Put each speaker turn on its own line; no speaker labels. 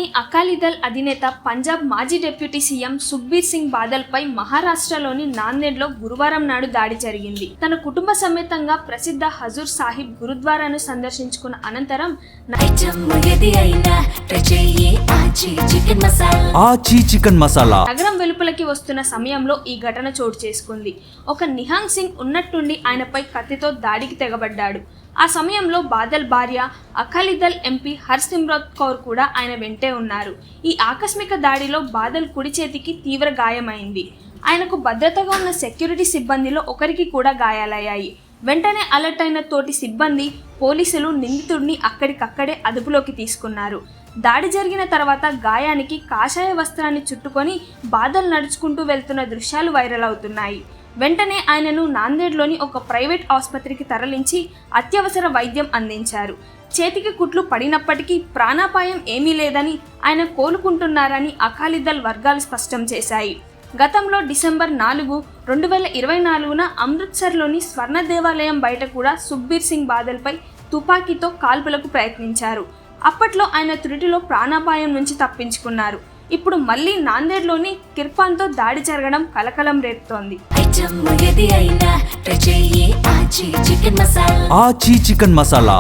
కానీ అకాలీదళ్ అధినేత పంజాబ్ మాజీ డిప్యూటీ సీఎం సుఖ్బీర్ సింగ్ బాదల్ పై మహారాష్ట్రలోని నాందేడ్లో గురువారం నాడు దాడి జరిగింది. తన కుటుంబ సమేతంగా ప్రసిద్ధ హజూర్ సాహిబ్ గురుద్వారాను సందర్శించుకున్న అనంతరం నగరం వెలుపలకి వస్తున్న సమయంలో ఈ ఘటన చోటు చేసుకుంది. ఒక నిహాంగ్ సింగ్ ఉన్నట్టుండి ఆయనపై కత్తితో దాడికి తెగబడ్డాడు. ఆ సమయంలో బాదల్ భార్య అకాలీదళ్ ఎంపీ హర్సిమ్రత్ కౌర్ కూడా ఆయన వెంటే ఉన్నారు. ఈ ఆకస్మిక దాడిలో బాదల్ కుడి చేతికి తీవ్ర గాయమైంది. ఆయనకు భద్రతగా ఉన్న సెక్యూరిటీ సిబ్బందిలో ఒకరికి కూడా గాయాలయ్యాయి. వెంటనే అలర్ట్ అయిన తోటి సిబ్బంది, పోలీసులు నిందితుడిని అక్కడికక్కడే అదుపులోకి తీసుకున్నారు. దాడి జరిగిన తర్వాత గాయానికి కాషాయ వస్త్రాన్ని చుట్టుకొని బాదల్ నడుచుకుంటూ వెళ్తున్న దృశ్యాలు వైరల్ అవుతున్నాయి. వెంటనే ఆయనను నాందేడ్లోని ఒక ప్రైవేట్ ఆసుపత్రికి తరలించి అత్యవసర వైద్యం అందించారు. చేతికి కుట్లు పడినప్పటికీ ప్రాణాపాయం ఏమీ లేదని, ఆయన కోలుకుంటున్నారని అకాలీదళ్ వర్గాలు స్పష్టం చేశాయి. గతంలో డిసెంబర్ 4, 2024న అమృత్సర్లోని స్వర్ణ దేవాలయం బయట కూడా సుఖ్బీర్ సింగ్ బాదల్పై తుపాకీతో కాల్పులకు ప్రయత్నించారు. అప్పట్లో ఆయన త్రుటిలో ప్రాణాపాయం నుంచి తప్పించుకున్నారు. ఇప్పుడు మళ్ళీ నాందేడ్లోని కిర్పాన్తో దాడి జరగడం కలకలం రేపుతోంది.
ఆచి చికెన్ మసాలా